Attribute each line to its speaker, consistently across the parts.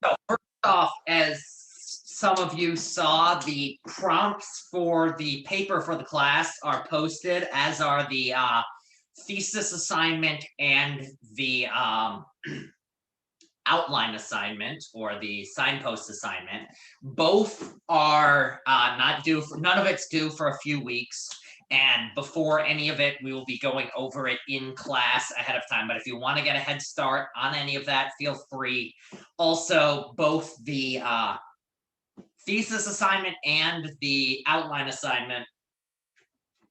Speaker 1: So first off, as some of you saw, the prompts for the paper for the class are posted, as are the thesis assignment and the outline assignment or the signpost assignment. Both are not due for, none of it's due for a few weeks. And before any of it, we will be going over it in class ahead of time. But if you want to get a head start on any of that, feel free. Also, both the thesis assignment and the outline assignment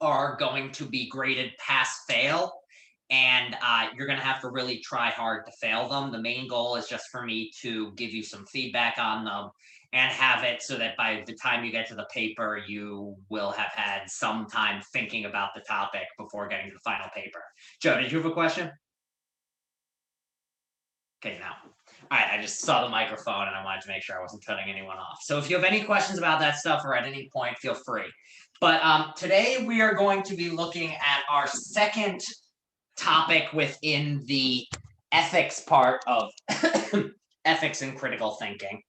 Speaker 1: are going to be graded pass-fail. And you're going to have to really try hard to fail them. The main goal is just for me to give you some feedback on them and have it so that by the time you get to the paper, you will have had some time thinking about the topic before getting to the final paper. Joe, did you have a question? Okay, now. All right, I just saw the microphone and I wanted to make sure I wasn't cutting anyone off. So if you have any questions about that stuff or at any point, feel free. But today we are going to be looking at our second topic within the ethics part of ethics and critical thinking.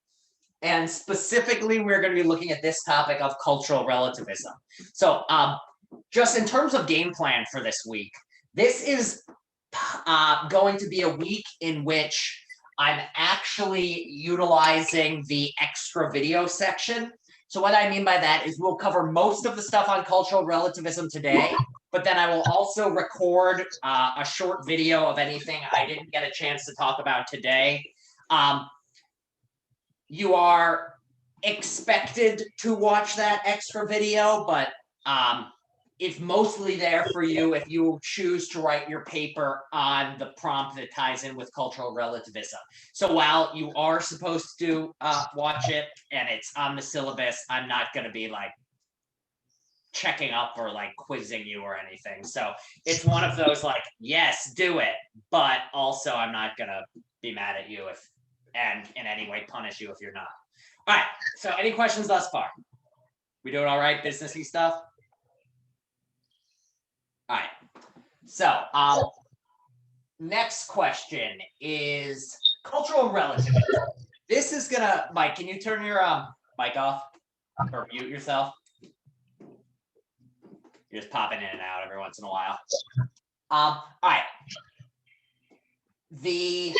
Speaker 1: And specifically, we're going to be looking at this topic of cultural relativism. So just in terms of game plan for this week, this is going to be a week in which I'm actually utilizing the extra video section. So what I mean by that is we'll cover most of the stuff on cultural relativism today, but then I will also record a short video of anything I didn't get a chance to talk about today. You are expected to watch that extra video, but it's mostly there for you if you choose to write your paper on the prompt that ties in with cultural relativism. So while you are supposed to watch it and it's on the syllabus, I'm not going to be like checking up or like quizzing you or anything. So it's one of those like, yes, do it, but also I'm not going to be mad at you if and in any way punish you if you're not. All right, so any questions thus far? We doing all right, businessy stuff? All right, so next question is cultural relativism. This is gonna, Mike, can you turn your mic off or mute yourself? You're just popping in and out every once in a while. All right. The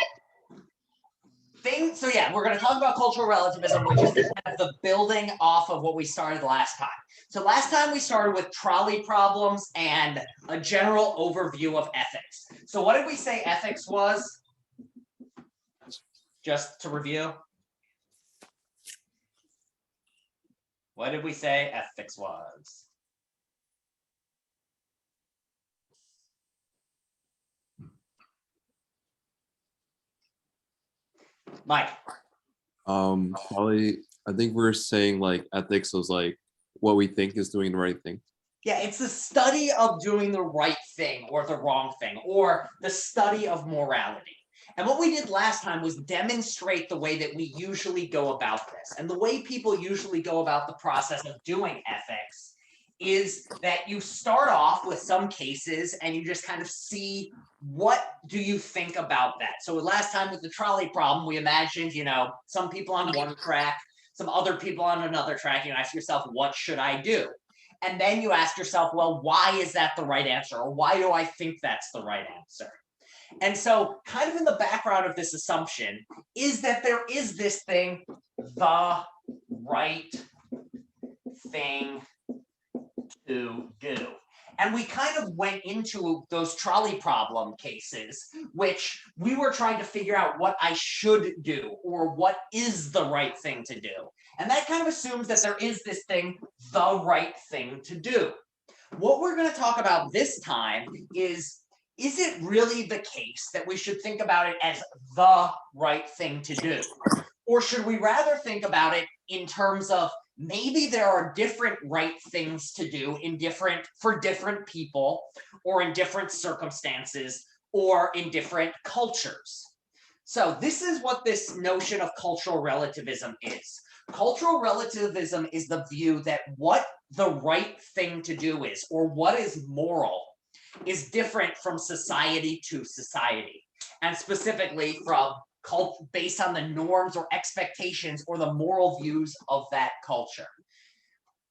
Speaker 1: thing, so yeah, we're going to talk about cultural relativism, which is kind of the building off of what we started last time. So last time we started with trolley problems and a general overview of ethics. So what did we say ethics was? Just to review. What did we say ethics was? Mike.
Speaker 2: Probably I think we're saying like ethics was like what we think is doing the right thing.
Speaker 1: Yeah, it's the study of doing the right thing or the wrong thing, or the study of morality. And what we did last time was demonstrate the way that we usually go about this. And the way people usually go about the process of doing ethics is that you start off with some cases and you just kind of see what do you think about that. So last time with the trolley problem, we imagined, you know, some people on one track, some other people on another track. You ask yourself, what should I do? And then you ask yourself, well, why is that the right answer? Or why do I think that's the right answer? And so kind of in the background of this assumption is that there is this thing, the right thing to do. And we kind of went into those trolley problem cases, which we were trying to figure out what I should do or what is the right thing to do. And that kind of assumes that there is this thing, the right thing to do. What we're going to talk about this time is it really the case that we should think about it as the right thing to do? Or should we rather think about it in terms of maybe there are different right things to do for different people, or in different circumstances, or in different cultures? So this is what this notion of cultural relativism is. Cultural relativism is the view that what the right thing to do is, or what is moral, is different from society to society, and specifically from based on the norms or expectations or the moral views of that culture.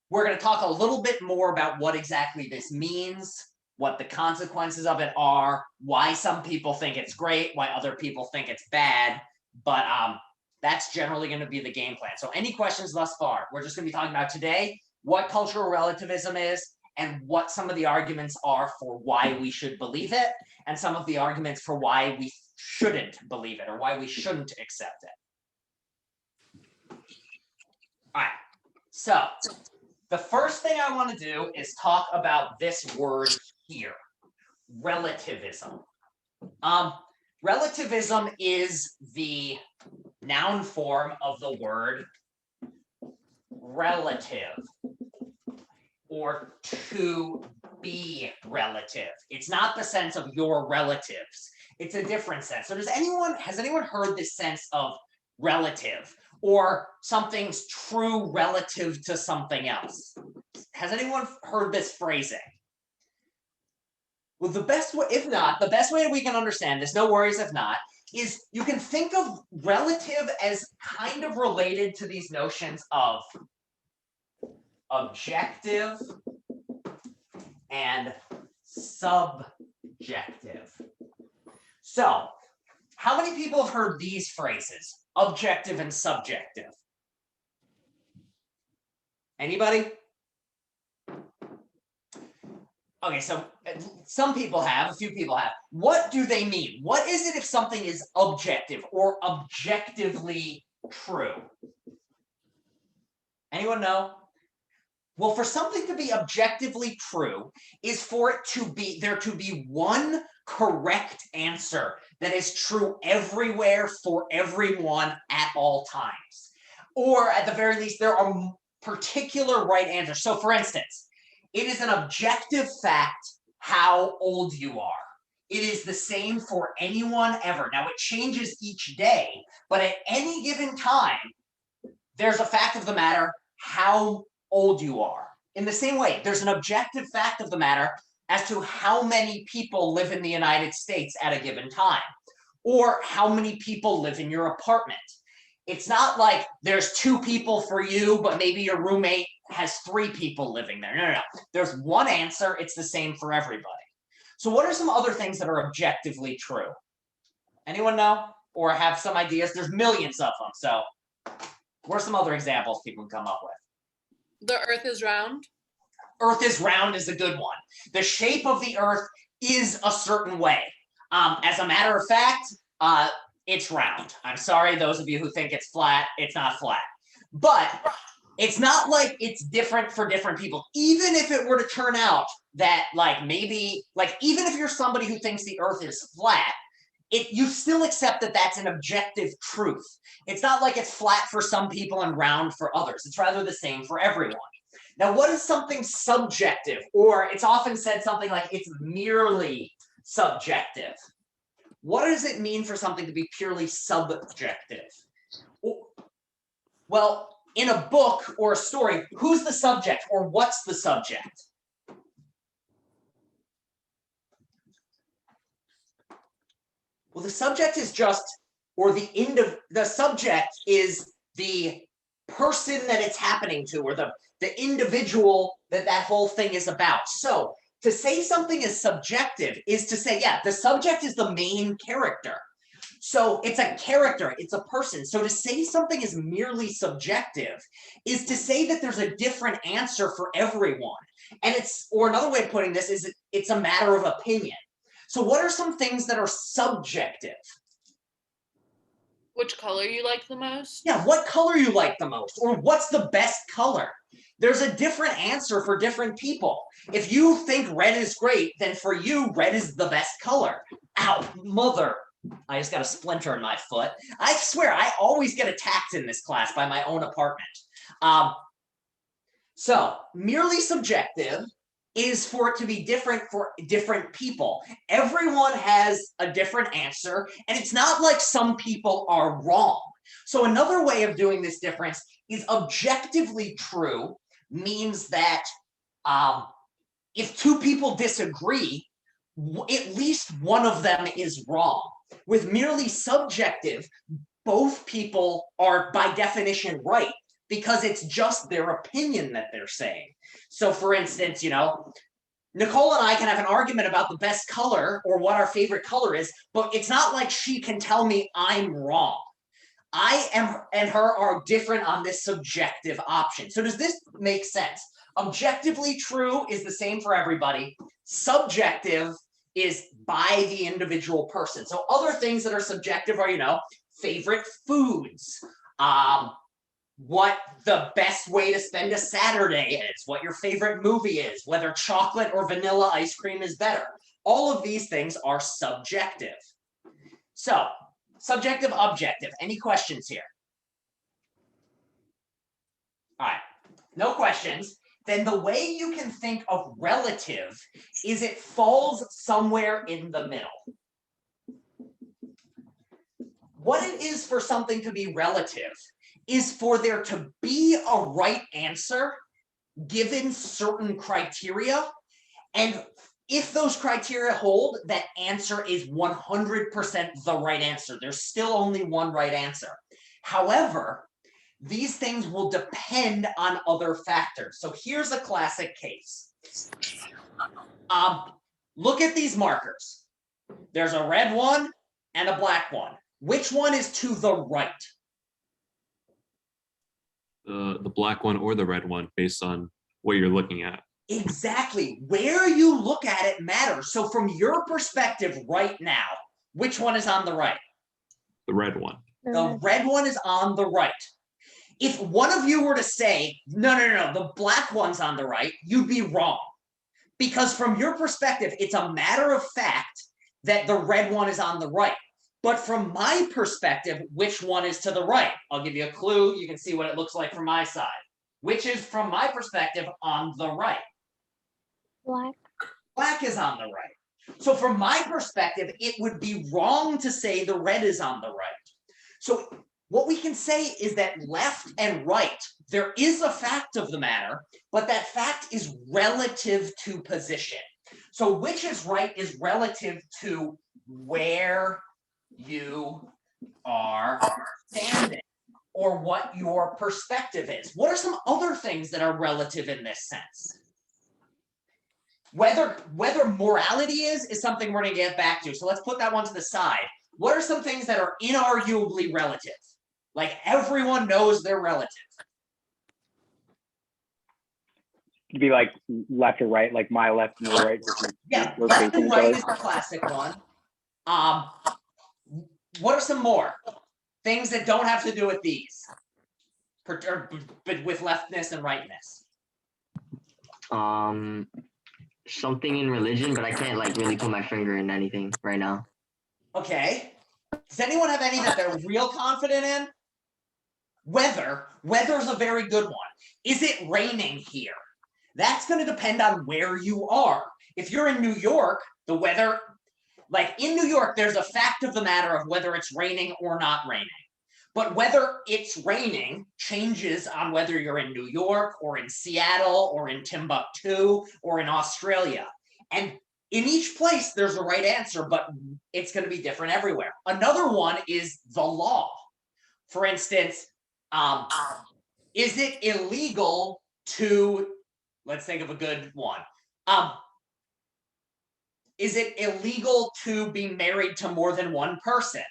Speaker 1: We're going to talk a little bit more about what exactly this means, what the consequences of it are, why some people think it's great, why other people think it's bad, but that's generally going to be the game plan. So any questions thus far? We're just going to be talking about today what cultural relativism is and what some of the arguments are for why we should believe it, and some of the arguments for why we shouldn't believe it or why we shouldn't accept it. All right, so the first thing I want to do is talk about this word here, relativism. Relativism is the noun form of the word relative, or to be relative. It's not the sense of your relatives. It's a different sense. So has anyone heard this sense of relative, or something's true relative to something else? Has anyone heard this phrasing? Well, the best way, if not, the best way that we can understand this, no worries if not, is you can think of relative as kind of related to these notions of objective and subjective. So, how many people have heard these phrases, objective and subjective? Anybody? Okay, so some people have, a few people have. What do they mean? What is it if something is objective or objectively true? Anyone know? Well, for something to be objectively true is for it to be, there to be one correct answer that is true everywhere for everyone at all times. Or at the very least, there are particular right answers. So for instance, it is an objective fact how old you are. It is the same for anyone ever. Now, it changes each day, but at any given time, there's a fact of the matter how old you are. In the same way, there's an objective fact of the matter as to how many people live in the United States at a given time, or how many people live in your apartment. It's not like there's 2 people for you, but maybe your roommate has 3 people living there. No. There's one answer. It's the same for everybody. So what are some other things that are objectively true? Anyone know? Or have some ideas? There's millions of them. So what are some other examples people can come up with?
Speaker 3: The Earth is round.
Speaker 1: Earth is round is a good one. The shape of the Earth is a certain way. As a matter of fact, it's round. I'm sorry, those of you who think it's flat, it's not flat. But it's not like it's different for different people. Even if it were to turn out that even if you're somebody who thinks the Earth is flat, you still accept that that's an objective truth. It's not like it's flat for some people and round for others. It's rather the same for everyone. Now, what is something subjective? Or it's often said something like it's merely subjective. What does it mean for something to be purely subjective? Well, in a book or a story, who's the subject or what's the subject? Well, the subject is just, or the subject is the person that it's happening to, or the individual that whole thing is about. So to say something is subjective is to say, yeah, the subject is the main character. So it's a character, it's a person. So to say something is merely subjective is to say that there's a different answer for everyone. And or another way of putting this is it's a matter of opinion. So what are some things that are subjective?
Speaker 3: Which color you like the most?
Speaker 1: Yeah, what color you like the most, or what's the best color? There's a different answer for different people. If you think red is great, then for you, red is the best color. Ow, mother. I just got a splinter in my foot. I swear, I always get attacked in this class by my own apartment. So, merely subjective is for it to be different for different people. Everyone has a different answer, and it's not like some people are wrong. So another way of doing this difference is objectively true means that if 2 people disagree, at least one of them is wrong. With merely subjective, both people are by definition right because it's just their opinion that they're saying. So for instance, Nicole and I can have an argument about the best color or what our favorite color is, but it's not like she can tell me I'm wrong. I am and her are different on this subjective option. So does this make sense? Objectively true is the same for everybody. Subjective is by the individual person. So other things that are subjective are, favorite foods, what the best way to spend a Saturday is, what your favorite movie is, whether chocolate or vanilla ice cream is better. All of these things are subjective. So, subjective, objective. Any questions here? All right, no questions. Then the way you can think of relative is it falls somewhere in the middle. What it is for something to be relative is for there to be a right answer given certain criteria. And if those criteria hold, that answer is 100% the right answer. There's still only one right answer. However, these things will depend on other factors. So here's a classic case. Look at these markers. There's a red one and a black one. Which one is to the right?
Speaker 2: The black one or the red one based on what you're looking at.
Speaker 1: Exactly. Where you look at it matters. So from your perspective right now, which one is on the right?
Speaker 2: The red one.
Speaker 1: The red one is on the right. If one of you were to say, no, the black one's on the right, you'd be wrong. Because from your perspective, it's a matter of fact that the red one is on the right. But from my perspective, which one is to the right? I'll give you a clue. You can see what it looks like from my side. Which is, from my perspective, on the right?
Speaker 4: Black.
Speaker 1: Black is on the right. So from my perspective, it would be wrong to say the red is on the right. So what we can say is that left and right, there is a fact of the matter, but that fact is relative to position. So which is right is relative to where you are standing or what your perspective is. What are some other things that are relative in this sense? Whether morality is something we're going to get back to. So let's put that one to the side. What are some things that are inarguably relative? Like everyone knows they're relative.
Speaker 5: Could be like left or right, like my left and your right.
Speaker 1: Yeah, left and right is the classic one. What are some more things that don't have to do with these, but with leftness and rightness?
Speaker 6: Something in religion, but I can't like really put my finger in anything right now.
Speaker 1: Okay. Does anyone have any that they're real confident in? Weather's a very good one. Is it raining here? That's going to depend on where you are. If you're in New York, the weather, like in New York, there's a fact of the matter of whether it's raining or not raining. But whether it's raining changes on whether you're in New York or in Seattle or in Timbuktu or in Australia. And in each place, there's a right answer, but it's going to be different everywhere. Another one is the law. For instance, is it illegal to, let's think of a good one. Is it illegal to be married to more than one person?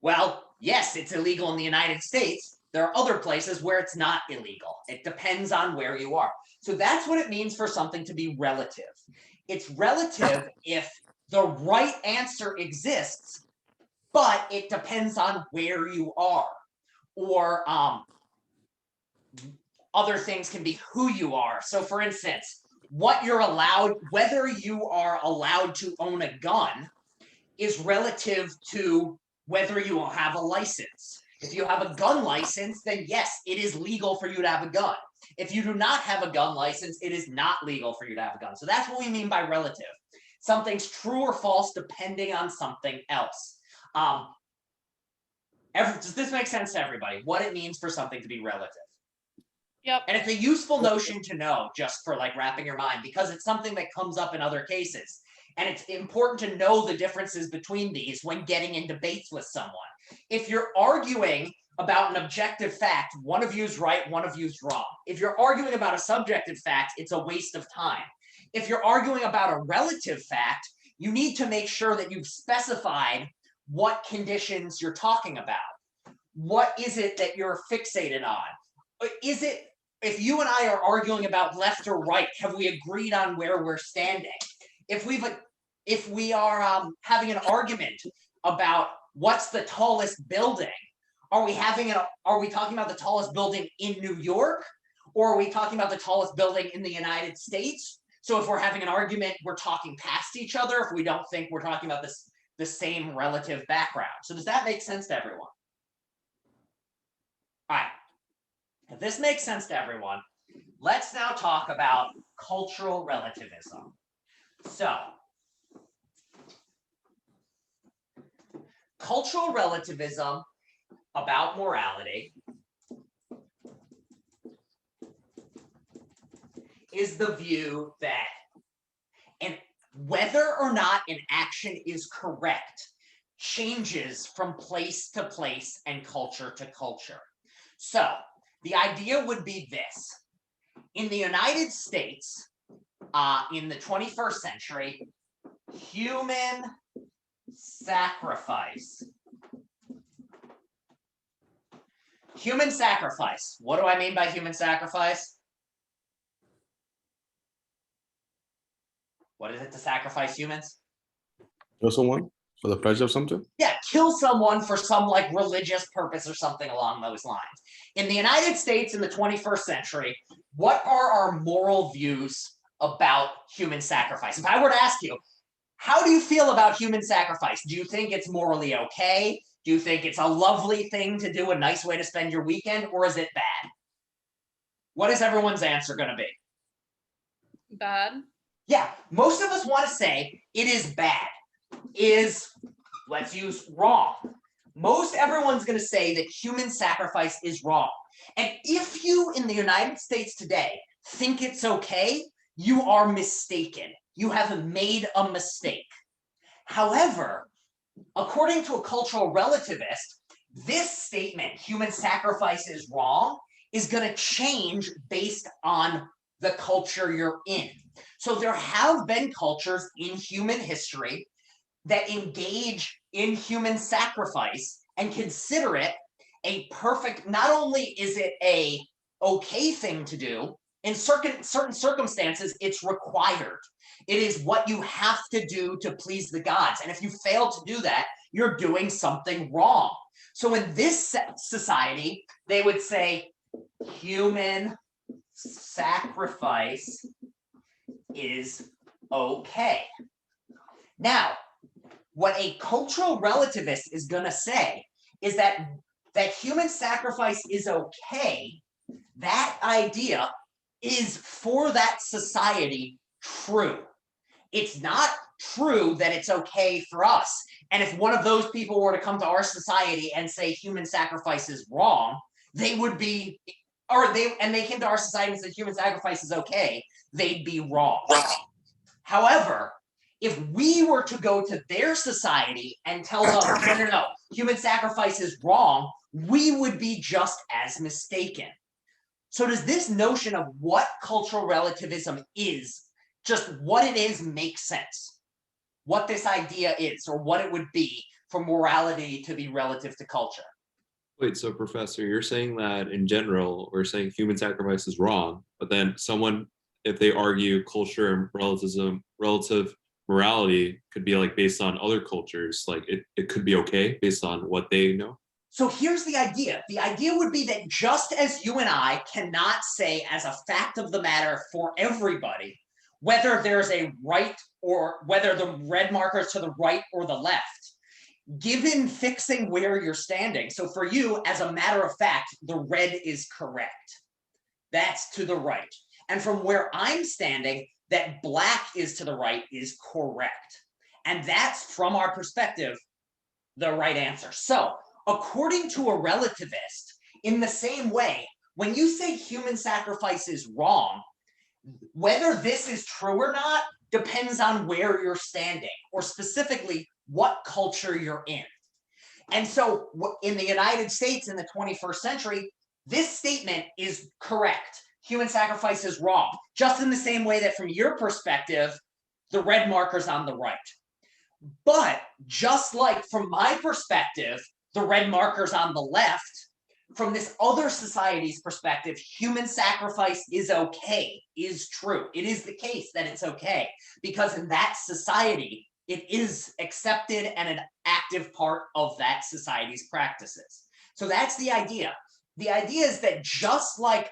Speaker 1: Well, yes, it's illegal in the United States. There are other places where it's not illegal. It depends on where you are. So that's what it means for something to be relative. It's relative if the right answer exists, but it depends on where you are. Or other things can be who you are. So for instance, what you're allowed, whether you are allowed to own a gun is relative to whether you will have a license. If you have a gun license, then yes, it is legal for you to have a gun. If you do not have a gun license, it is not legal for you to have a gun. So that's what we mean by relative. Something's true or false depending on something else. Does this make sense to everybody? What it means for something to be relative?
Speaker 3: Yep.
Speaker 1: And it's a useful notion to know just for like wrapping your mind because it's something that comes up in other cases. And it's important to know the differences between these when getting in debates with someone. If you're arguing about an objective fact, one of you is right, one of you is wrong. If you're arguing about a subjective fact, it's a waste of time. If you're arguing about a relative fact, you need to make sure that you've specified what conditions you're talking about. What is it that you're fixated on? Is it, if you and I are arguing about left or right, have we agreed on where we're standing? If we are having an argument about what's the tallest building, are we talking about the tallest building in New York, or are we talking about the tallest building in the United States? So if we're having an argument, we're talking past each other if we don't think we're talking about the same relative background. So does that make sense to everyone? All right. If this makes sense to everyone, let's now talk about cultural relativism. So, cultural relativism about morality is the view that whether or not an action is correct changes from place to place and culture to culture. So, the idea would be this. In the United States, in the 21st century, human sacrifice. Human sacrifice. What do I mean by human sacrifice? What is it to sacrifice humans?
Speaker 7: Kill someone for the pleasure of something?
Speaker 1: Yeah, kill someone for some like religious purpose or something along those lines. In the United States in the 21st century, what are our moral views about human sacrifice? If I were to ask you, how do you feel about human sacrifice? Do you think it's morally okay? Do you think it's a lovely thing to do, a nice way to spend your weekend, or is it bad? What is everyone's answer going to be?
Speaker 3: Bad.
Speaker 1: Yeah, most of us want to say it is bad. Let's use wrong. Most everyone's going to say that human sacrifice is wrong. And if you in the United States today think it's okay, you are mistaken. You have made a mistake. However, according to a cultural relativist, this statement, human sacrifice is wrong, is going to change based on the culture you're in. So there have been cultures in human history that engage in human sacrifice and consider it a perfect, not only is it a okay thing to do, in certain circumstances, it's required. It is what you have to do to please the gods. And if you fail to do that, you're doing something wrong. So in this society, they would say human sacrifice is okay. Now, what a cultural relativist is going to say is that human sacrifice is okay. That idea is for that society true. It's not true that it's okay for us. And if one of those people were to come to our society and say human sacrifice is wrong, they would be, they came to our society and said human sacrifice is okay, they'd be wrong. However, if we were to go to their society and tell them, no, human sacrifice is wrong, we would be just as mistaken. So does this notion of what cultural relativism is, just what it is, make sense? What this idea is, or what it would be for morality to be relative to culture?
Speaker 2: Wait, so Professor, you're saying that in general, we're saying human sacrifice is wrong, but then someone, if they argue culture and relative morality could be like based on other cultures, like it could be okay based on what they know?
Speaker 1: So here's the idea. The idea would be that just as you and I cannot say as a fact of the matter for everybody, whether there's a right or whether the red marker is to the right or the left, given fixing where you're standing. So for you, as a matter of fact, the red is correct. That's to the right. And from where I'm standing, that black is to the right is correct. And that's, from our perspective, the right answer. So according to a relativist, in the same way, when you say human sacrifice is wrong, whether this is true or not depends on where you're standing, or specifically what culture you're in. And so in the United States in the 21st century, this statement is correct. Human sacrifice is wrong, just in the same way that from your perspective, the red marker's on the right. But just like from my perspective, the red marker's on the left, from this other society's perspective, human sacrifice is okay, is true. It is the case that it's okay, because in that society, it is accepted and an active part of that society's practices. So that's the idea. The idea is that just like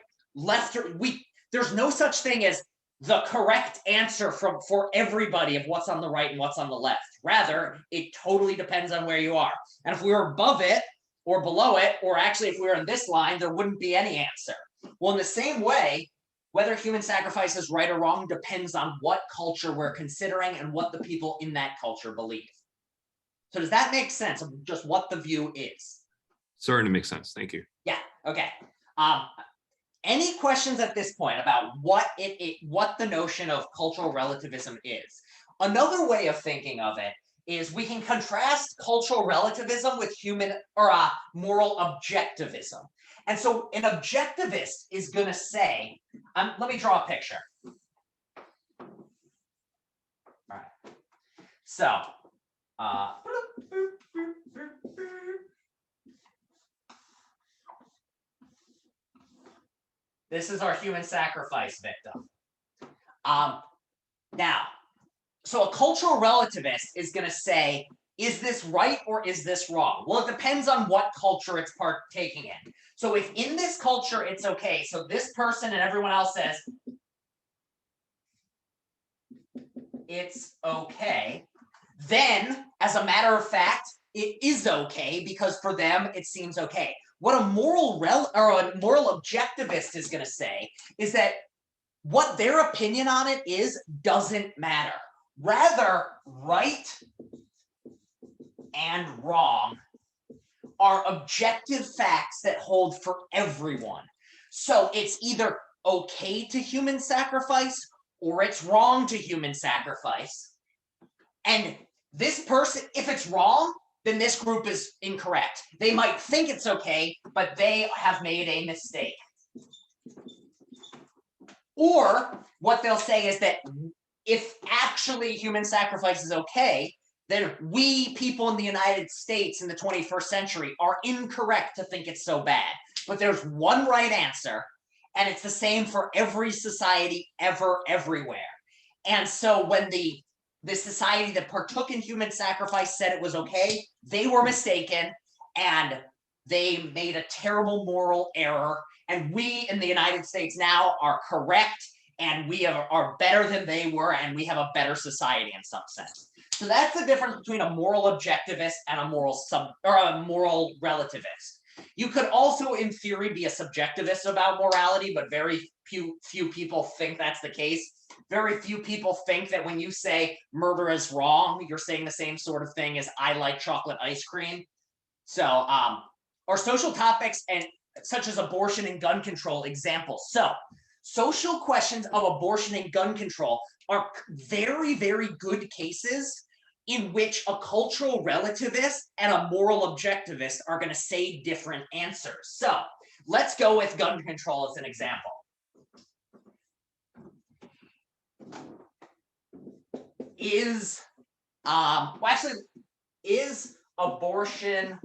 Speaker 1: there's no such thing as the correct answer for everybody of what's on the right and what's on the left. Rather, it totally depends on where you are. And if we were above it or below it, or actually if we were in this line, there wouldn't be any answer. Well, in the same way, whether human sacrifice is right or wrong depends on what culture we're considering and what the people in that culture believe. So does that make sense of just what the view is?
Speaker 2: Starting to make sense. Thank you.
Speaker 1: Yeah, okay. Any questions at this point about what the notion of cultural relativism is? Another way of thinking of it is we can contrast cultural relativism with moral objectivism. And so an objectivist is going to say, let me draw a picture. All right. So, this is our human sacrifice victim. Now, so a cultural relativist is going to say, is this right or is this wrong? Well, it depends on what culture it's partaking in. So if in this culture it's okay, so this person and everyone else says it's okay, then as a matter of fact, it is okay because for them it seems okay. What a moral objectivist is going to say is that what their opinion on it doesn't matter. Rather, right and wrong are objective facts that hold for everyone. So it's either okay to human sacrifice or it's wrong to human sacrifice. And this person, if it's wrong, then this group is incorrect. They might think it's okay, but they have made a mistake. Or what they'll say is that if actually human sacrifice is okay, then we people in the United States in the 21st century are incorrect to think it's so bad. But there's one right answer, and it's the same for every society ever, everywhere. And so when the society that partook in human sacrifice said it was okay, they were mistaken, and they made a terrible moral error. And we in the United States now are correct, and we are better than they were, and we have a better society in some sense. So that's the difference between a moral objectivist and a moral relativist. You could also, in theory, be a subjectivist about morality, but very few people think that's the case. Very few people think that when you say murder is wrong, you're saying the same sort of thing as I like chocolate ice cream. So, or social topics and such as abortion and gun control examples. So, social questions of abortion and gun control are very, very good cases in which a cultural relativist and a moral objectivist are going to say different answers. So let's go with gun control as an example. Is abortion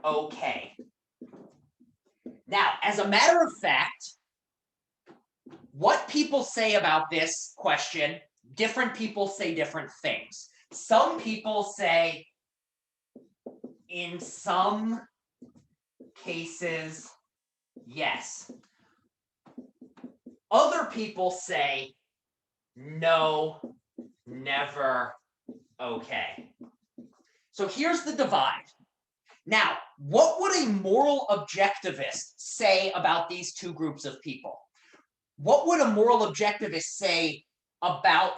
Speaker 1: okay? Now, as a matter of fact, what people say about this question, different people say different things. Some people say in some cases, yes. Other people say no, never, okay. So here's the divide. Now, what would a moral objectivist say about these two groups of people? What would a moral objectivist say about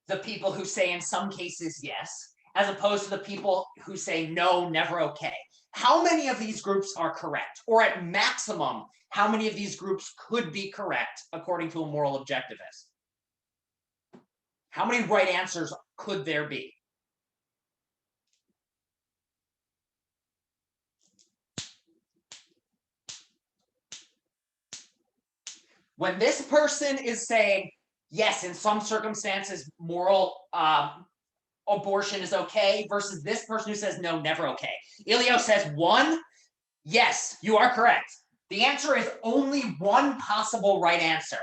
Speaker 1: the people who say in some cases yes, as opposed to the people who say no, never okay? How many of these groups are correct? Or at maximum, how many of these groups could be correct according to a moral objectivist? How many right answers could there be? When this person is saying, yes, in some circumstances, moral abortion is okay, versus this person who says, no, never okay. Ilio says 1. Yes, you are correct. The answer is only one possible right answer.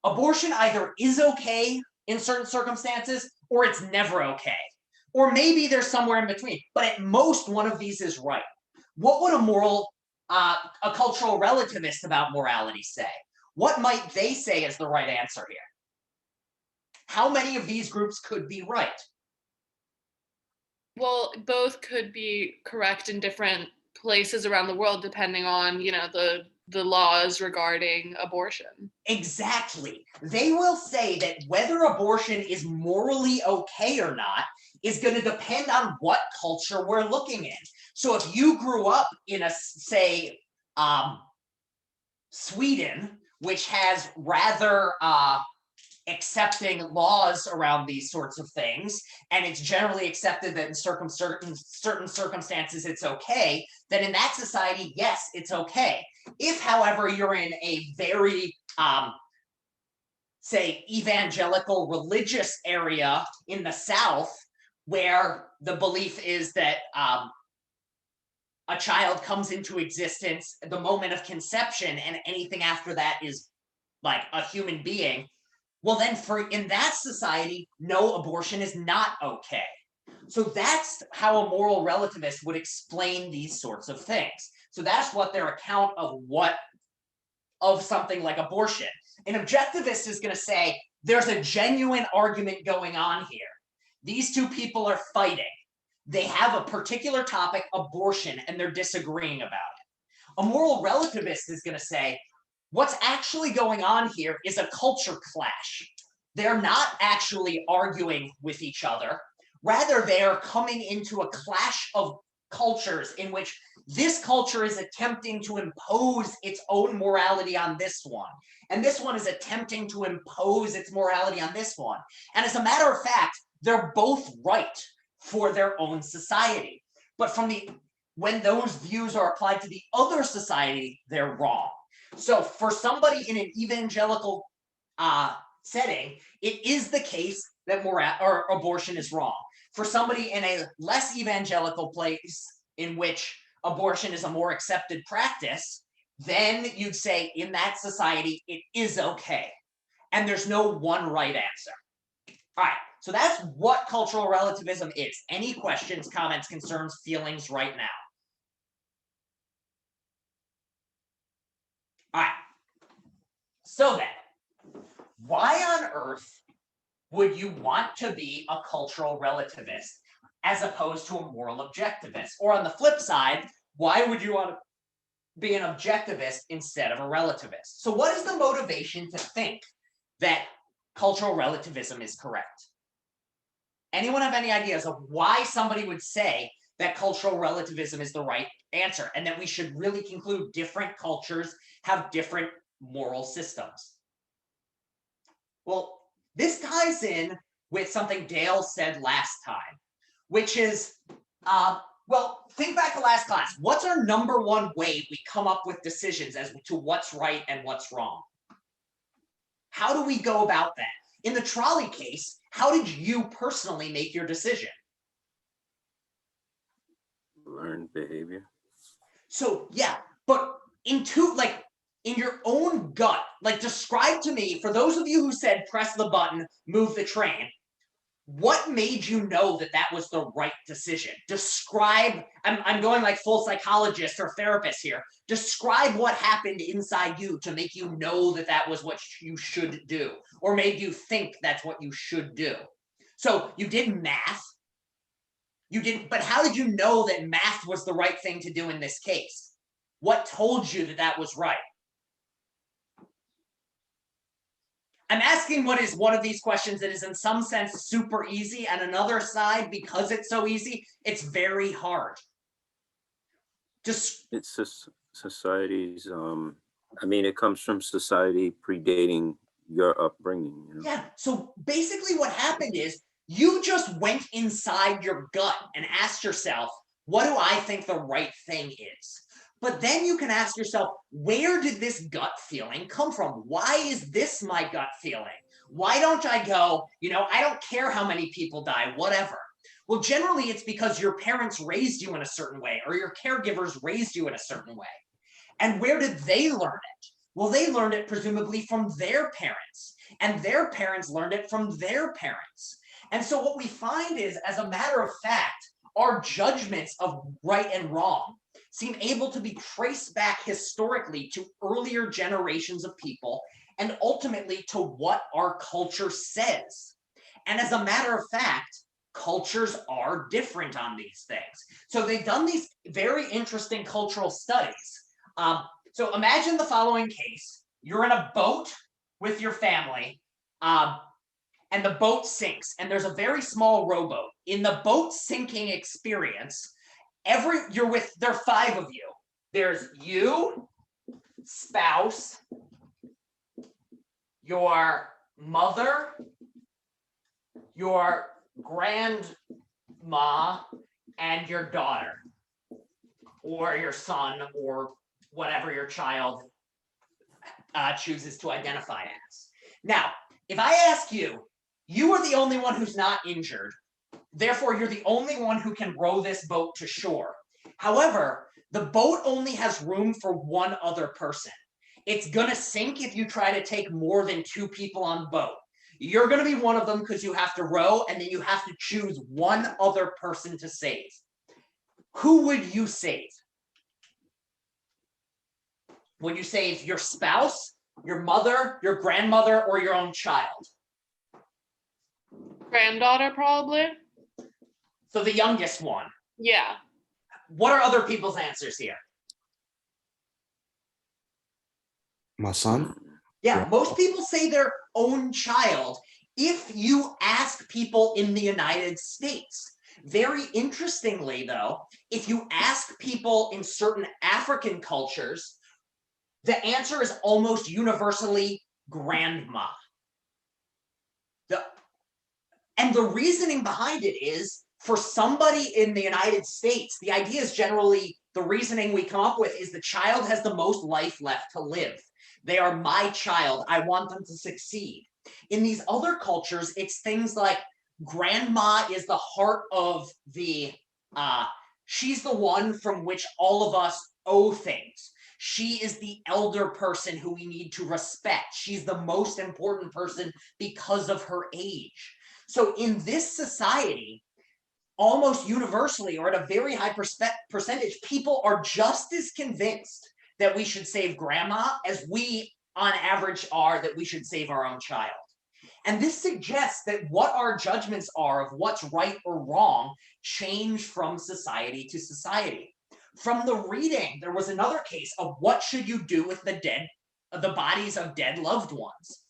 Speaker 1: Abortion either is okay in certain circumstances or it's never okay. Or maybe there's somewhere in between, but at most one of these is right. What would a cultural relativist about morality say? What might they say is the right answer here? How many of these groups could be right?
Speaker 3: Well, both could be correct in different places around the world, depending on, the laws regarding abortion.
Speaker 1: Exactly. They will say that whether abortion is morally okay or not is going to depend on what culture we're looking in. So if you grew up in say, Sweden, which has rather accepting laws around these sorts of things, and it's generally accepted that in certain circumstances it's okay, then in that society, yes, it's okay. If, however, you're in a very, say, evangelical religious area in the South, where the belief is that a child comes into existence at the moment of conception, and anything after that is like a human being, well, then in that society, no, abortion is not okay. So that's how a moral relativist would explain these sorts of things. So that's what their account of something like abortion. An objectivist is going to say there's a genuine argument going on here. These two people are fighting. They have a particular topic, abortion, and they're disagreeing about it. A moral relativist is going to say, what's actually going on here is a culture clash. They're not actually arguing with each other. Rather, they are coming into a clash of cultures in which this culture is attempting to impose its own morality on this one. And this one is attempting to impose its morality on this one. And as a matter of fact, they're both right for their own society. But when those views are applied to the other society, they're wrong. So for somebody in an evangelical setting, it is the case that abortion is wrong. For somebody in a less evangelical place in which abortion is a more accepted practice, then you'd say in that society, it is okay. And there's no one right answer. All right, so that's what cultural relativism is. Any questions, comments, concerns, feelings right now? All right. So then, why on earth would you want to be a cultural relativist as opposed to a moral objectivist? Or on the flip side, why would you want to be an objectivist instead of a relativist? So what is the motivation to think that cultural relativism is correct? Anyone have any ideas of why somebody would say that cultural relativism is the right answer and that we should really conclude different cultures have different moral systems? Well, this ties in with something Dale said last time, which is, well, think back to last class. What's our number one way we come up with decisions as to what's right and what's wrong? How do we go about that? In the trolley case, how did you personally make your decision?
Speaker 8: Learned behavior.
Speaker 1: So yeah, but in your own gut, like describe to me, for those of you who said press the button, move the train, what made you know that that was the right decision? Describe, I'm going like full psychologist or therapist here. Describe what happened inside you to make you know that that was what you should do, or made you think that's what you should do. So you did math. You didn't, but how did you know that math was the right thing to do in this case? What told you that that was right? I'm asking what is one of these questions that is in some sense super easy, and another side, because it's so easy, it's very hard.
Speaker 8: It's society's, I mean, it comes from society predating your upbringing. You know?
Speaker 1: Yeah. So basically, what happened is you just went inside your gut and asked yourself, what do I think the right thing is? But then you can ask yourself, where did this gut feeling come from? Why is this my gut feeling? Why don't I go, I don't care how many people die, whatever. Well, generally, it's because your parents raised you in a certain way or your caregivers raised you in a certain way. And where did they learn it? Well, they learned it presumably from their parents, and their parents learned it from their parents. And so what we find is, as a matter of fact, our judgments of right and wrong seem able to be traced back historically to earlier generations of people and ultimately to what our culture says. And as a matter of fact, cultures are different on these things. So they've done these very interesting cultural studies. So imagine the following case. You're in a boat with your family, and the boat sinks, and there's a very small rowboat. In the boat sinking experience, there are 5 of you. There's you, spouse, your mother, your grandma, and your daughter, or your son, or whatever your child chooses to identify as. Now, if I ask you, you are the only one who's not injured, therefore you're the only one who can row this boat to shore. However, the boat only has room for one other person. It's gonna sink if you try to take more than 2 people on the boat. You're gonna be one of them because you have to row, and then you have to choose one other person to save. Who would you save? Would you save your spouse, your mother, your grandmother, or your own child?
Speaker 3: Granddaughter, probably.
Speaker 1: So the youngest one.
Speaker 3: Yeah.
Speaker 1: What are other people's answers here?
Speaker 7: My son?
Speaker 1: Yeah, most people say their own child if you ask people in the United States. Very interestingly, though, if you ask people in certain African cultures, the answer is almost universally grandma. And the reasoning behind it is, for somebody in the United States, the idea is generally, the reasoning we come up with is the child has the most life left to live. They are my child. I want them to succeed. In these other cultures, it's things like grandma is the heart of she's the one from which all of us owe things. She is the elder person who we need to respect. She's the most important person because of her age. So in this society, almost universally, or at a very high percentage, people are just as convinced that we should save grandma as we, on average, are that we should save our own child. And this suggests that what our judgments are of what's right or wrong change from society to society. From the reading, there was another case of what should you do with the bodies of dead loved ones.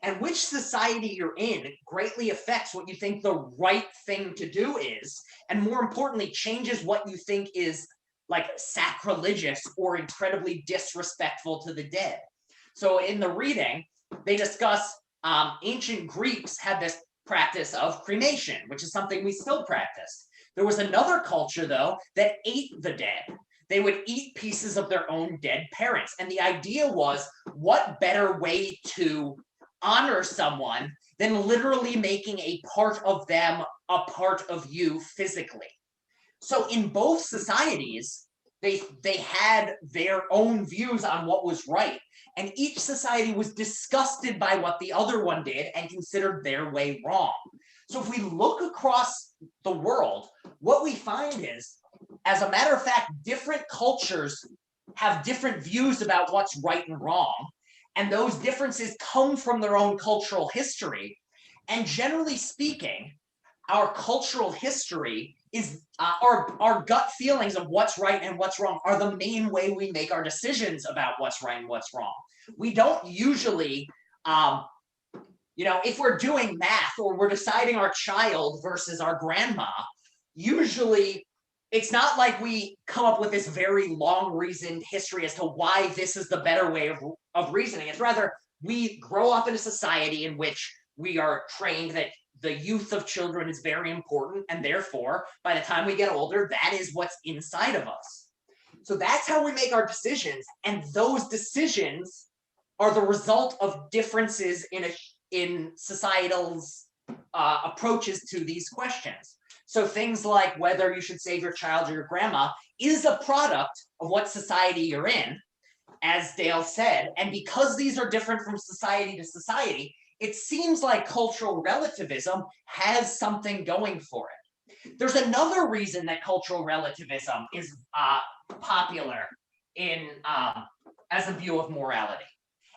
Speaker 1: And which society you're in greatly affects what you think the right thing to do is, and more importantly, changes what you think is like sacrilegious or incredibly disrespectful to the dead. So in the reading, they discuss ancient Greeks had this practice of cremation, which is something we still practice. There was another culture, though, that ate the dead. They would eat pieces of their own dead parents. And the idea was, what better way to honor someone than literally making a part of them a part of you physically. So in both societies, they had their own views on what was right, and each society was disgusted by what the other one did and considered their way wrong. So if we look across the world, what we find is, as a matter of fact, different cultures have different views about what's right and wrong. And those differences come from their own cultural history. And generally speaking, our cultural history is our gut feelings of what's right and what's wrong are the main way we make our decisions about what's right and what's wrong. We don't usually, if we're doing math or we're deciding our child versus our grandma, usually it's not like we come up with this very long reasoned history as to why this is the better way of reasoning. It's rather, we grow up in a society in which we are trained that the youth of children is very important, and therefore, by the time we get older, that is what's inside of us. So that's how we make our decisions, and those decisions are the result of differences in societal's approaches to these questions. So things like whether you should save your child or your grandma is a product of what society you're in, as Dale said. And because these are different from society to society, it seems like cultural relativism has something going for it. There's another reason that cultural relativism is popular in as a view of morality.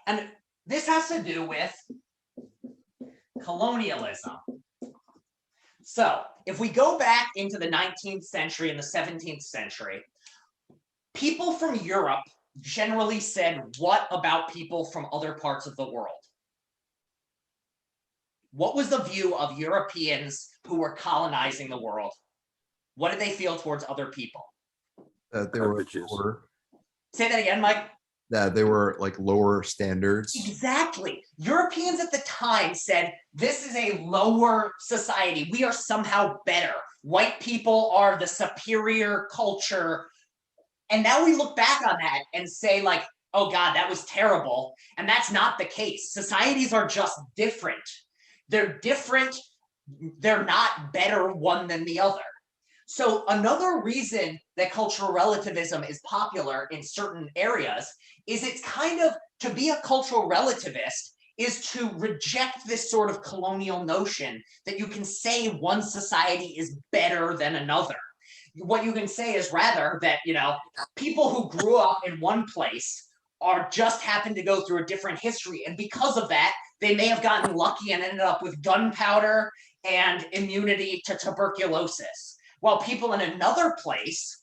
Speaker 1: And this has to do with colonialism. So if we go back into the 19th century and the 17th century, people from Europe generally said what about people from other parts of the world? What was the view of Europeans who were colonizing the world? What did they feel towards other people?
Speaker 7: That they were
Speaker 8: Cabbages.
Speaker 7: lower,
Speaker 1: Say that again, Mike.
Speaker 7: that they were like lower standards.
Speaker 1: Exactly. Europeans at the time said, this is a lower society. We are somehow better. White people are the superior culture. And now we look back on that and say, like, oh God, that was terrible. And that's not the case. Societies are just different. They're different. They're not better one than the other. So another reason that cultural relativism is popular in certain areas is it's kind of, to be a cultural relativist is to reject this sort of colonial notion that you can say one society is better than another. What you can say is rather that, you know, people who grew up in one place are just happen to go through a different history. And because of that, they may have gotten lucky and ended up with gunpowder and immunity to tuberculosis. While people in another place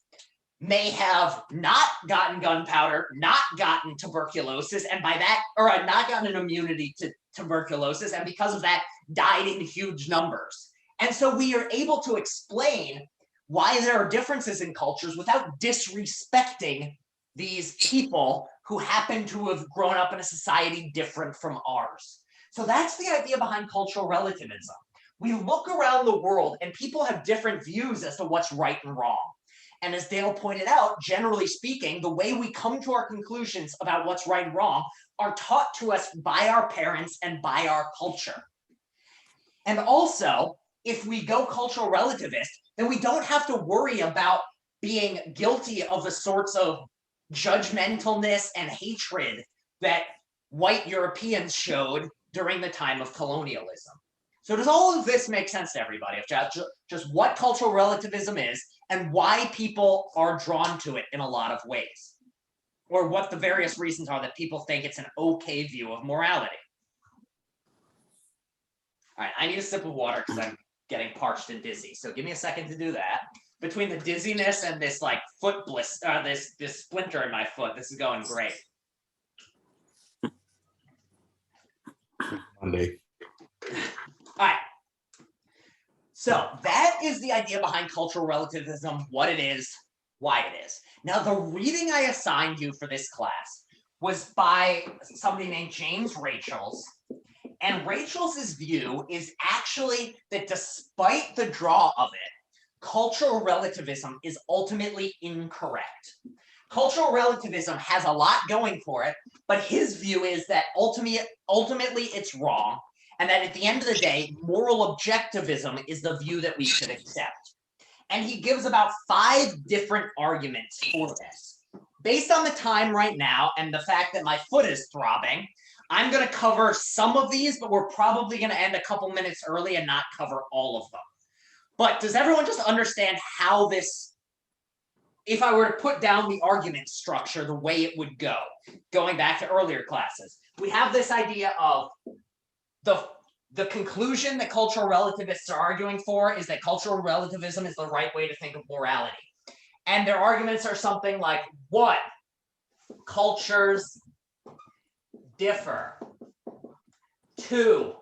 Speaker 1: may have not gotten gunpowder, not gotten tuberculosis, and by that, or not gotten an immunity to tuberculosis, and because of that, died in huge numbers. And so we are able to explain why there are differences in cultures without disrespecting these people who happen to have grown up in a society different from ours. So that's the idea behind cultural relativism. We look around the world and people have different views as to what's right and wrong. And as Dale pointed out, generally speaking, the way we come to our conclusions about what's right and wrong are taught to us by our parents and by our culture. And also, if we go cultural relativist, then we don't have to worry about being guilty of the sorts of judgmentalness and hatred that white Europeans showed during the time of colonialism. So does all of this make sense to everybody of just what cultural relativism is and why people are drawn to it in a lot of ways? Or what the various reasons are that people think it's an okay view of morality? All right, I need a sip of water because I'm getting parched and dizzy. So give me a second to do that. Between the dizziness and this like foot blister, this splinter in my foot, this is going great.
Speaker 7: Monday.
Speaker 1: All right. So that is the idea behind cultural relativism, what it is, why it is. Now, the reading I assigned you for this class was by somebody named James Rachels. And Rachels' view is actually that despite the draw of it, cultural relativism is ultimately incorrect. Cultural relativism has a lot going for it, but his view is that ultimately it's wrong, and that at the end of the day, moral objectivism is the view that we should accept. And he gives about 5 different arguments for this. Based on the time right now and the fact that my foot is throbbing, I'm going to cover some of these, but we're probably going to end a couple minutes early and not cover all of them. But does everyone just understand how this, if I were to put down the argument structure, the way it would go, going back to earlier classes? We have this idea of the conclusion that cultural relativists are arguing for is that cultural relativism is the right way to think of morality. And their arguments are something like, 1, cultures differ. 2,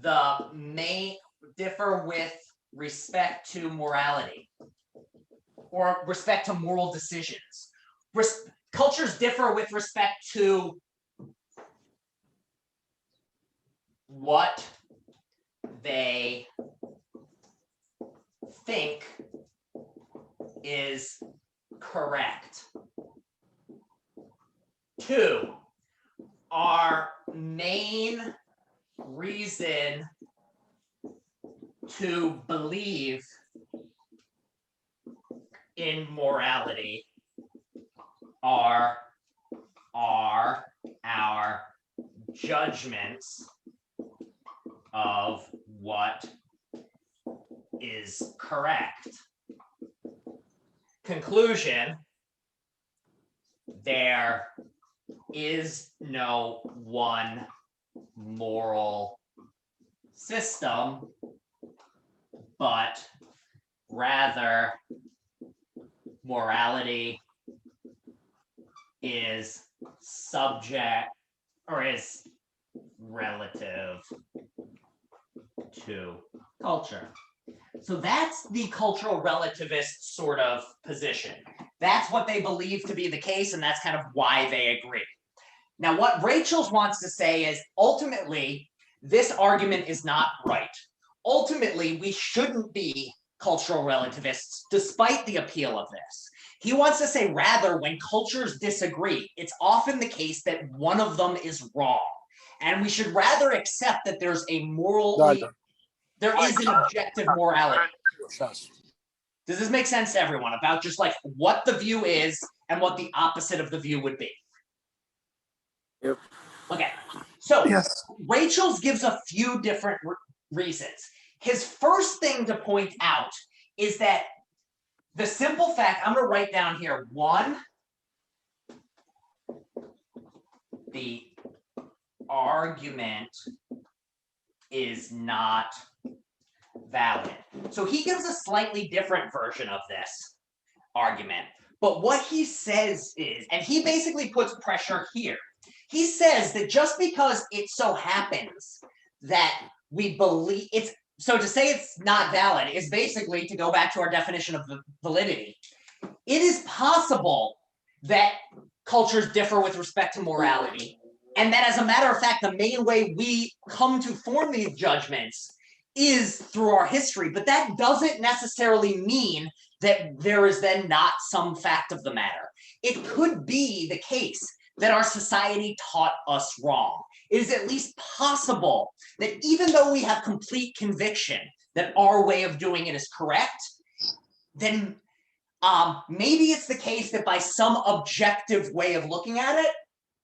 Speaker 1: the may differ with respect to morality or respect to moral decisions. Cultures differ with respect to what they think is correct. 2, our main reason to believe in morality are our judgments of what is correct. Conclusion: there is no one moral system, but rather morality is subject or is relative to culture. So that's the cultural relativist sort of position. That's what they believe to be the case, and that's kind of why they agree. Now, what Rachels wants to say is ultimately, this argument is not right. Ultimately, we shouldn't be cultural relativists, despite the appeal of this. He wants to say, rather, when cultures disagree, it's often the case that one of them is wrong. And we should rather accept that there's a morally, there is an objective morality. Does this make sense to everyone about just like what the view is and what the opposite of the view would be?
Speaker 8: Yep.
Speaker 1: Okay, so
Speaker 9: Yes.
Speaker 1: Rachel's gives a few different reasons. His first thing to point out is that the simple fact, I'm going to write down here, 1, the argument is not valid. So he gives a slightly different version of this argument. But what he says is, and he basically puts pressure here. He says that just because it so happens that we believe it's, so to say it's not valid is basically to go back to our definition of validity. It is possible that cultures differ with respect to morality, and that as a matter of fact, the main way we come to form these judgments is through our history, but that doesn't necessarily mean that there is then not some fact of the matter. It could be the case that our society taught us wrong. It is at least possible that even though we have complete conviction that our way of doing it is correct, then maybe it's the case that by some objective way of looking at it,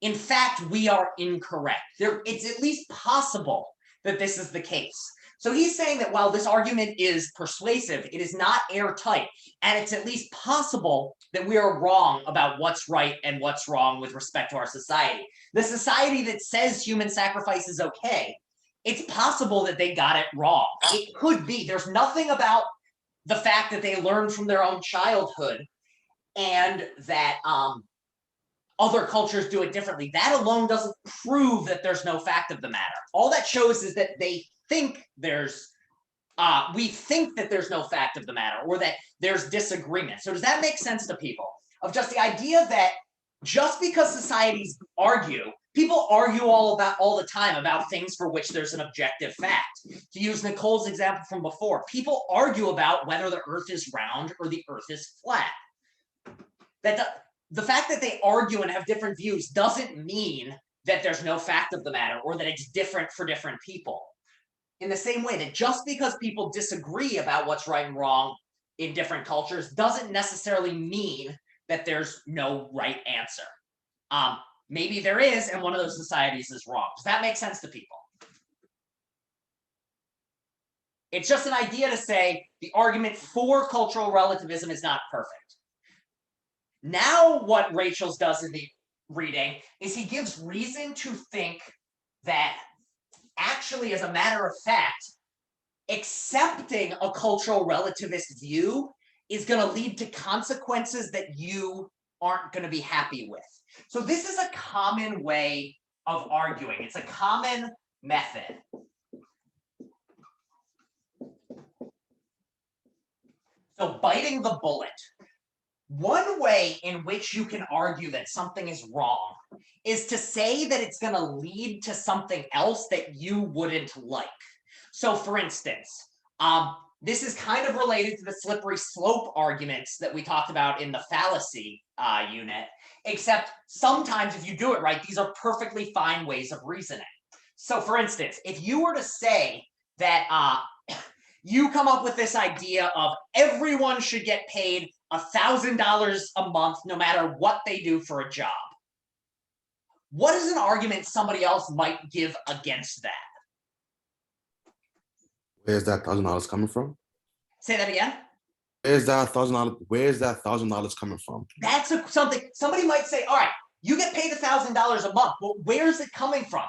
Speaker 1: in fact, we are incorrect. It's at least possible that this is the case. So he's saying that while this argument is persuasive, it is not airtight, and it's at least possible that we are wrong about what's right and what's wrong with respect to our society. The society that says human sacrifice is okay, it's possible that they got it wrong. It could be. There's nothing about the fact that they learned from their own childhood and that other cultures do it differently. That alone doesn't prove that there's no fact of the matter. All that shows is that they think there's, we think that there's no fact of the matter, or that there's disagreement. So does that make sense to people? Of just the idea that just because societies argue, people argue all the time about things for which there's an objective fact. To use Nicole's example from before, people argue about whether the earth is round or the earth is flat. The fact that they argue and have different views doesn't mean that there's no fact of the matter or that it's different for different people. In the same way that just because people disagree about what's right and wrong in different cultures doesn't necessarily mean that there's no right answer. Maybe there is, and one of those societies is wrong. Does that make sense to people? It's just an idea to say the argument for cultural relativism is not perfect. Now what Rachel's does in the reading is he gives reason to think that actually, as a matter of fact, accepting a cultural relativist view is going to lead to consequences that you aren't going to be happy with. So this is a common way of arguing. It's a common method. So biting the bullet. One way in which you can argue that something is wrong is to say that it's going to lead to something else that you wouldn't like. So, for instance, this is kind of related to the slippery slope arguments that we talked about in the fallacy unit, except sometimes if you do it right, these are perfectly fine ways of reasoning. So, for instance, if you were to say that you come up with this idea of everyone should get paid $1,000 a month no matter what they do for a job, what is an argument somebody else might give against that?
Speaker 9: Where's that $1,000 coming from?
Speaker 1: Say that again.
Speaker 9: Where's that $1,000? Where's that $1,000 coming from?
Speaker 1: That's something somebody might say. All right, you get paid $1,000 a month. Well, where's it coming from?